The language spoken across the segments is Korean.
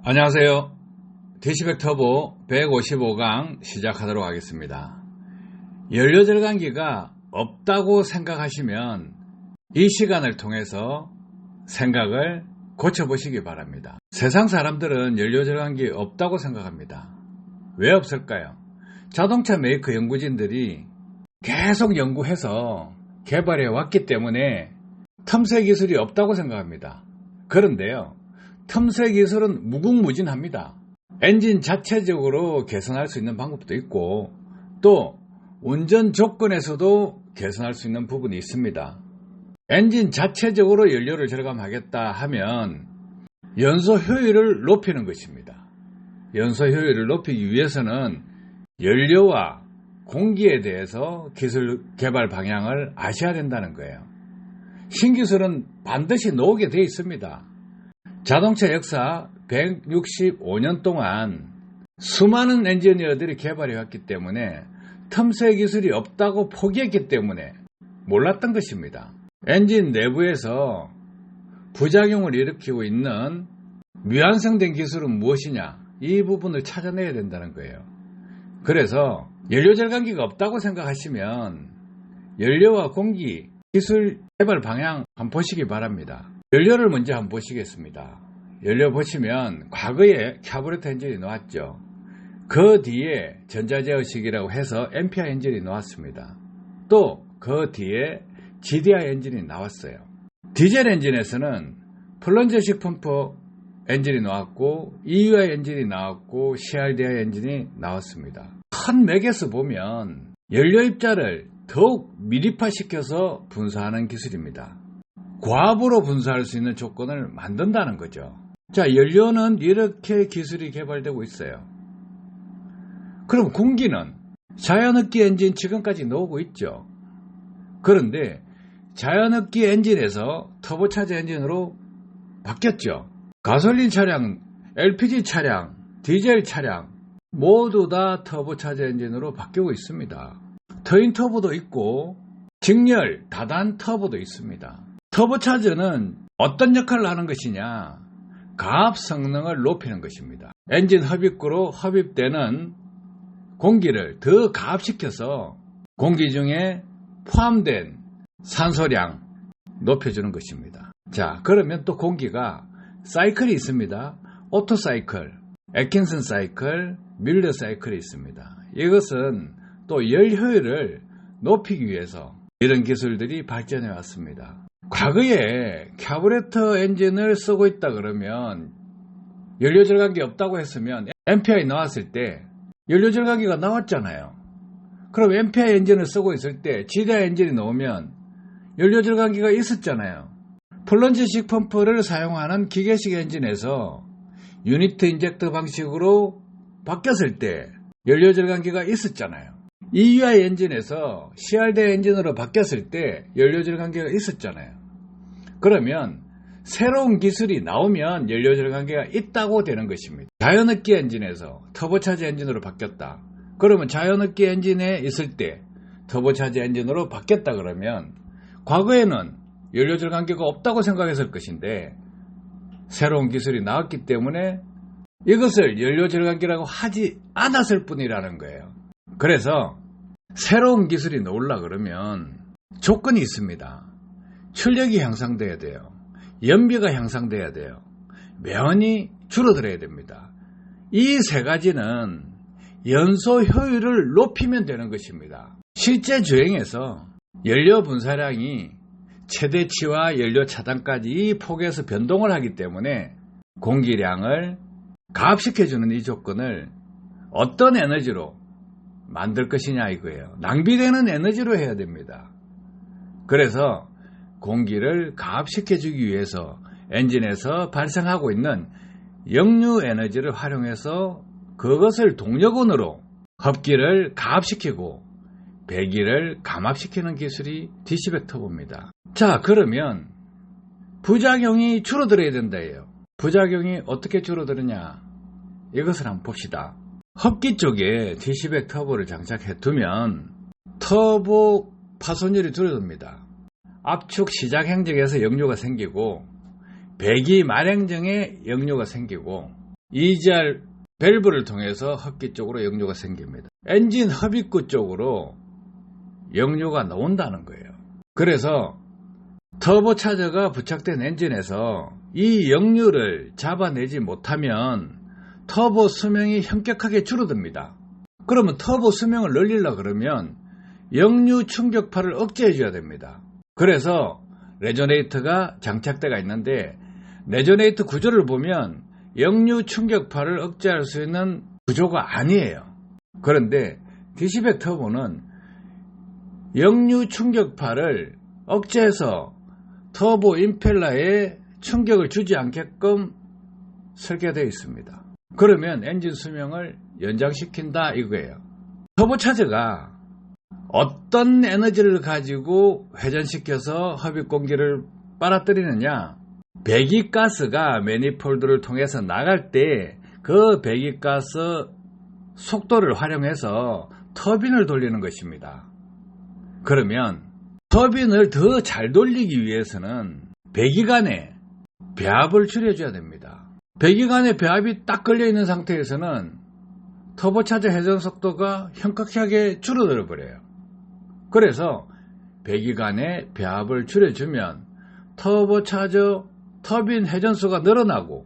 안녕하세요. 디시백 터보 155강 시작하도록 하겠습니다. 연료절감기가 없다고 생각하시면 이 시간을 통해서 생각을 고쳐보시기 바랍니다. 세상 사람들은 연료절감기 없다고 생각합니다. 왜 없을까요? 자동차 메이커 연구진들이 계속 연구해서 개발해 왔기 때문에 틈새 기술이 없다고 생각합니다. 그런데요, 틈새 기술은 무궁무진합니다. 엔진 자체적으로 개선할 수 있는 방법도 있고 또 운전 조건에서도 개선할 수 있는 부분이 있습니다. 엔진 자체적으로 연료를 절감하겠다 하면 연소 효율을 높이는 것입니다. 연소 효율을 높이기 위해서는 연료와 공기에 대해서 기술 개발 방향을 아셔야 된다는 거예요. 신기술은 반드시 나오게 되어 있습니다. 자동차 역사 165년 동안 수많은 엔지니어들이 개발해 왔기 때문에 틈새 기술이 없다고 포기했기 때문에 몰랐던 것입니다. 엔진 내부에서 부작용을 일으키고 있는 미완성된 기술은 무엇이냐, 이 부분을 찾아내야 된다는 거예요. 그래서 연료절감기가 없다고 생각하시면 연료와 공기 기술 개발 방향 한번 보시기 바랍니다. 연료를 먼저 한번 보시겠습니다. 연료 보시면 과거에 카브레터 엔진이 나왔죠. 그 뒤에 전자제어식이라고 해서 MPI 엔진이 나왔습니다. 또 그 뒤에 GDI 엔진이 나왔어요. 디젤 엔진에서는 플런저식 펌프 엔진이 나왔고 EUI 엔진이 나왔고 CRDI 엔진이 나왔습니다. 큰 맥에서 보면 연료 입자를 더욱 밀입화시켜서 분사하는 기술입니다. 고압으로 분사할 수 있는 조건을 만든다는 거죠. 자, 연료는 이렇게 기술이 개발되고 있어요. 그럼 공기는 자연흡기 엔진 지금까지 나오고 있죠. 그런데 자연흡기 엔진에서 터보차저 엔진으로 바뀌었죠. 가솔린 차량, LPG 차량, 디젤 차량 모두 다 터보차저 엔진으로 바뀌고 있습니다. 트윈 터보도 있고 직렬, 다단 터보도 있습니다. 터보차저는 어떤 역할을 하는 것이냐? 가압 성능을 높이는 것입니다. 엔진 흡입구로 흡입되는 공기를 더 가압시켜서 공기 중에 포함된 산소량 높여주는 것입니다. 자, 그러면 또 공기가 사이클이 있습니다. 오토 사이클, 애킨슨 사이클, 밀러 사이클이 있습니다. 이것은 또 열 효율을 높이기 위해서 이런 기술들이 발전해 왔습니다. 과거에 카브레터 엔진을 쓰고 있다 그러면 연료절감기 없다고 했으면 MPI 나왔을 때 연료절감기가 나왔잖아요. 그럼 MPI 엔진을 쓰고 있을 때 GDI 엔진이 나오면 연료절감기가 있었잖아요. 플런지식 펌프를 사용하는 기계식 엔진에서 유니트 인젝터 방식으로 바뀌었을 때 연료절감기가 있었잖아요. EUI 엔진에서 CRDI 엔진으로 바뀌었을 때 연료절감기가 있었잖아요. 그러면 새로운 기술이 나오면 연료절감기가 있다고 되는 것입니다. 자연흡기 엔진에서 터보차저 엔진으로 바뀌었다. 그러면 자연흡기 엔진에 있을 때 터보차저 엔진으로 바뀌었다 그러면 과거에는 연료절감기가 없다고 생각했을 것인데 새로운 기술이 나왔기 때문에 이것을 연료절감기라고 하지 않았을 뿐이라는 거예요. 그래서 새로운 기술이 나오려 그러면 조건이 있습니다. 출력이 향상돼야 돼요. 연비가 향상돼야 돼요. 매연이 줄어들어야 됩니다. 이 세 가지는 연소 효율을 높이면 되는 것입니다. 실제 주행에서 연료 분사량이 최대치와 연료 차단까지 이 폭에서 변동을 하기 때문에 공기량을 가압시켜주는 이 조건을 어떤 에너지로 만들 것이냐 이거예요. 낭비되는 에너지로 해야 됩니다. 그래서 공기를 가압시켜주기 위해서 엔진에서 발생하고 있는 역류 에너지를 활용해서 그것을 동력원으로 흡기를 가압시키고 배기를 감압시키는 기술이 디시백 터보입니다. 자, 그러면 부작용이 줄어들어야 된다예요. 부작용이 어떻게 줄어드느냐, 이것을 한번 봅시다. 흡기 쪽에 디시백 터보를 장착해 두면 터보 파손율이 줄어듭니다. 압축 시작 행정에서 역류가 생기고 배기 말행정에 역류가 생기고 EGR 밸브를 통해서 흡기 쪽으로 역류가 생깁니다. 엔진 흡입구 쪽으로 역류가 나온다는 거예요. 그래서 터보차저가 부착된 엔진에서 이 역류를 잡아내지 못하면 터보 수명이 현격하게 줄어듭니다. 그러면 터보 수명을 늘리려고 그러면 역류 충격파를 억제해 줘야 됩니다. 그래서 레조네이터가 장착대가 있는데 레조네이터 구조를 보면 역류 충격파를 억제할 수 있는 구조가 아니에요. 그런데 디시백 터보는 역류 충격파를 억제해서 터보 임펠러에 충격을 주지 않게끔 설계되어 있습니다. 그러면 엔진 수명을 연장시킨다 이거예요. 터보차저가 어떤 에너지를 가지고 회전시켜서 흡입 공기를 빨아들이느냐, 배기가스가 매니폴드를 통해서 나갈 때 그 배기가스 속도를 활용해서 터빈을 돌리는 것입니다. 그러면 터빈을 더 잘 돌리기 위해서는 배기관에 배압을 줄여줘야 됩니다. 배기관에 배압이 딱 걸려있는 상태에서는 터보차저 회전 속도가 현격하게 줄어들어 버려요. 그래서 배기관에 배압을 줄여주면 터보차저 터빈 회전수가 늘어나고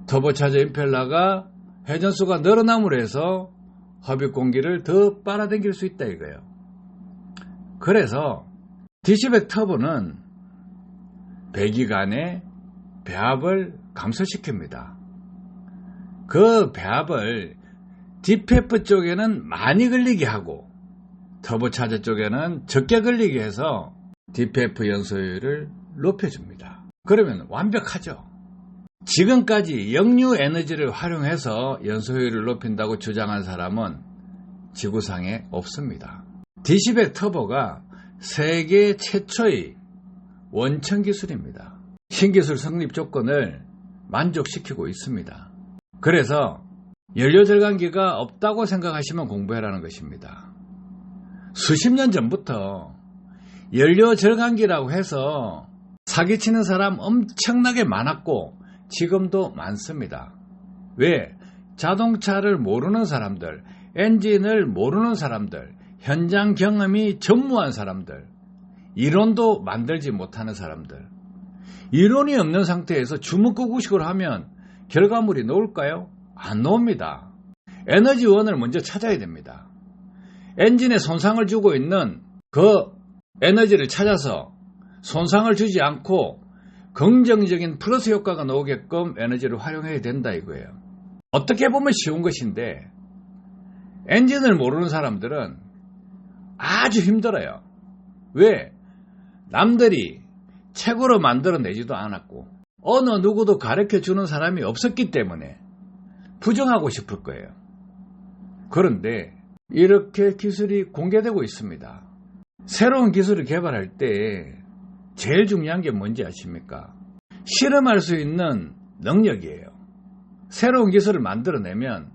터보차저 임펠러가 회전수가 늘어남으로 해서 흡입 공기를 더 빨아당길 수 있다 이거예요. 그래서 디시백 터보는 배기관의 배압을 감소시킵니다. 그 배압을 DPF 쪽에는 많이 걸리게 하고 터보차저 쪽에는 적게 걸리게 해서 DPF 연소율을 높여줍니다. 그러면 완벽하죠. 지금까지 역류 에너지를 활용해서 연소율을 높인다고 주장한 사람은 지구상에 없습니다. 디시백 터보가 세계 최초의 원천 기술입니다. 신기술 성립 조건을 만족시키고 있습니다. 그래서 연료절감기가 없다고 생각하시면 공부해라는 것입니다. 수십 년 전부터 연료절감기라고 해서 사기치는 사람 엄청나게 많았고 지금도 많습니다. 왜? 자동차를 모르는 사람들, 엔진을 모르는 사람들, 현장 경험이 전무한 사람들, 이론도 만들지 못하는 사람들, 이론이 없는 상태에서 주먹구구식으로 하면 결과물이 나올까요? 안 나옵니다. 에너지원을 먼저 찾아야 됩니다. 엔진에 손상을 주고 있는 그 에너지를 찾아서 손상을 주지 않고 긍정적인 플러스 효과가 나오게끔 에너지를 활용해야 된다 이거예요. 어떻게 보면 쉬운 것인데 엔진을 모르는 사람들은 아주 힘들어요. 왜? 남들이 책으로 만들어내지도 않았고 어느 누구도 가르쳐주는 사람이 없었기 때문에 부정하고 싶을 거예요. 그런데 이렇게 기술이 공개되고 있습니다. 새로운 기술을 개발할 때 제일 중요한 게 뭔지 아십니까? 실험할 수 있는 능력이에요. 새로운 기술을 만들어내면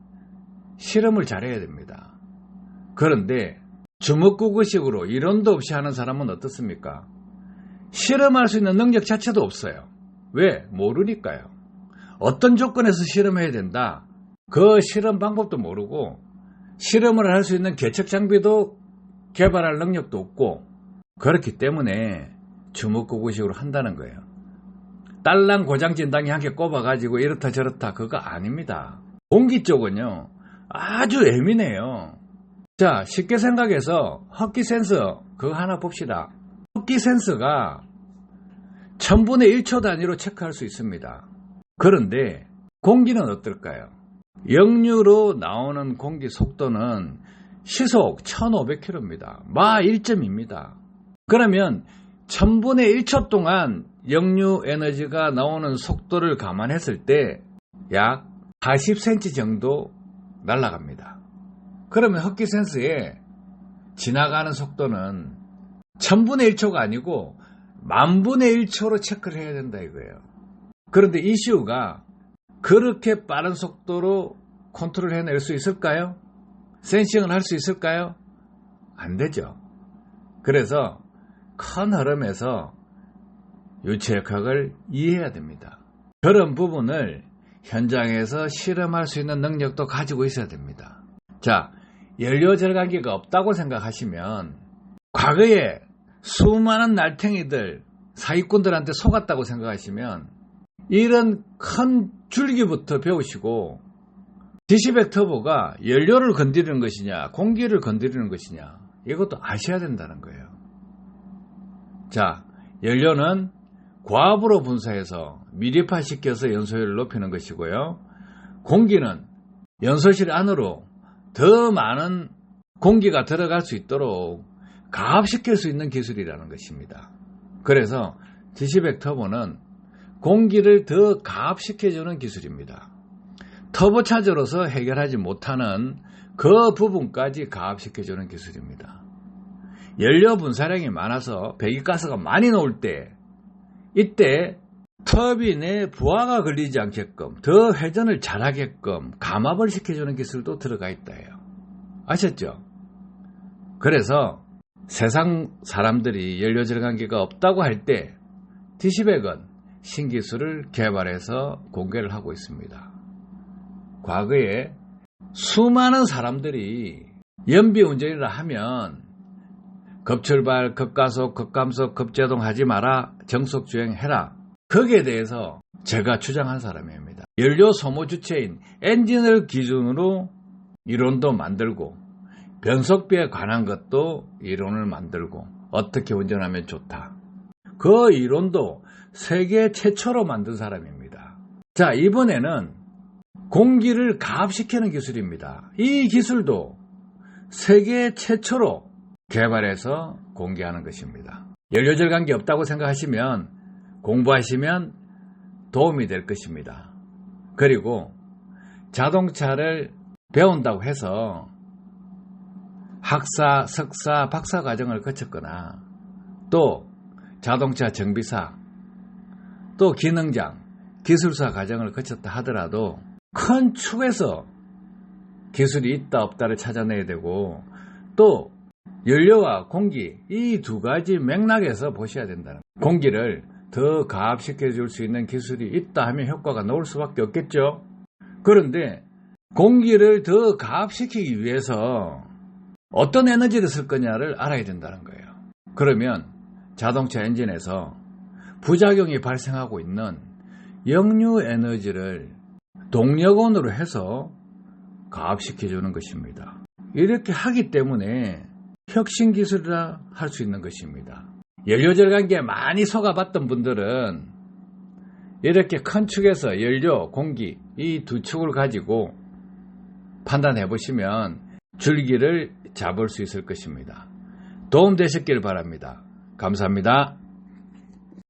실험을 잘해야 됩니다. 그런데 주먹구구식으로 이론도 없이 하는 사람은 어떻습니까? 실험할 수 있는 능력 자체도 없어요. 왜? 모르니까요. 어떤 조건에서 실험해야 된다. 그 실험 방법도 모르고 실험을 할 수 있는 개척 장비도 개발할 능력도 없고 그렇기 때문에 주먹구구식으로 한다는 거예요. 딸랑 고장 진단기 한 개 꼽아가지고 이렇다 저렇다 그거 아닙니다. 공기 쪽은요 아주 예민해요. 자, 쉽게 생각해서 흡기 센서 그거 하나 봅시다. 흡기 센서가 1000분의 1초 단위로 체크할 수 있습니다. 그런데 공기는 어떨까요? 역류로 나오는 공기 속도는 시속 1500km입니다. 마 1.2입니다. 그러면 1000분의 1초 동안 역류 에너지가 나오는 속도를 감안했을 때 약 40cm 정도 날아갑니다. 그러면 흡기 센서에 지나가는 속도는 1000분의 1초가 아니고 10,000분의 1초로 체크를 해야 된다 이거예요. 그런데 ECU가 그렇게 빠른 속도로 컨트롤 해낼 수 있을까요? 센싱을 할 수 있을까요? 안 되죠. 그래서 큰 흐름에서 유체역학을 이해해야 됩니다. 그런 부분을 현장에서 실험할 수 있는 능력도 가지고 있어야 됩니다. 자, 연료 절감기가 없다고 생각하시면 과거에 수많은 날탱이들, 사기꾼들한테 속았다고 생각하시면 이런 큰 줄기부터 배우시고 DC100 터보가 연료를 건드리는 것이냐 공기를 건드리는 것이냐 이것도 아셔야 된다는 거예요. 자, 연료는 고압으로 분사해서 미리파시켜서 연소율을 높이는 것이고요. 공기는 연소실 안으로 더 많은 공기가 들어갈 수 있도록 가압시킬 수 있는 기술이라는 것입니다. 그래서 DC100 터보는 공기를 더 가압시켜주는 기술입니다. 터보차저로서 해결하지 못하는 그 부분까지 가압시켜주는 기술입니다. 연료 분사량이 많아서 배기가스가 많이 나올 때 이때 터빈에 부하가 걸리지 않게끔 더 회전을 잘하게끔 감압을 시켜주는 기술도 들어가 있다 해요. 아셨죠? 그래서 세상 사람들이 연료 절감기가 없다고 할 때 DC100은 신기술을 개발해서 공개를 하고 있습니다. 과거에 수많은 사람들이 연비운전이라 하면 급출발, 급가속, 급감속, 급제동 하지 마라, 정속주행해라. 거기에 대해서 제가 주장한 사람입니다. 연료 소모 주체인 엔진을 기준으로 이론도 만들고 변속비에 관한 것도 이론을 만들고 어떻게 운전하면 좋다. 그 이론도 세계 최초로 만든 사람입니다. 자, 이번에는 공기를 가압시키는 기술입니다. 이 기술도 세계 최초로 개발해서 공개하는 것입니다. 연료 절감기 없다고 생각하시면 공부하시면 도움이 될 것입니다. 그리고 자동차를 배운다고 해서 학사, 석사, 박사 과정을 거쳤거나 또 자동차 정비사, 또 기능장, 기술사 과정을 거쳤다 하더라도 큰 축에서 기술이 있다 없다를 찾아내야 되고 또 연료와 공기 이 두 가지 맥락에서 보셔야 된다는 거예요. 공기를 더 가압시켜 줄 수 있는 기술이 있다 하면 효과가 나올 수밖에 없겠죠. 그런데 공기를 더 가압시키기 위해서 어떤 에너지를 쓸 거냐를 알아야 된다는 거예요. 그러면 자동차 엔진에서 부작용이 발생하고 있는 역류 에너지를 동력원으로 해서 가압시켜 주는 것입니다. 이렇게 하기 때문에 혁신 기술이라 할 수 있는 것입니다. 연료 절감기에 많이 속아봤던 분들은 이렇게 큰 축에서 연료, 공기 이 두 축을 가지고 판단해 보시면 줄기를 잡을 수 있을 것입니다. 도움 되셨길 바랍니다. 감사합니다.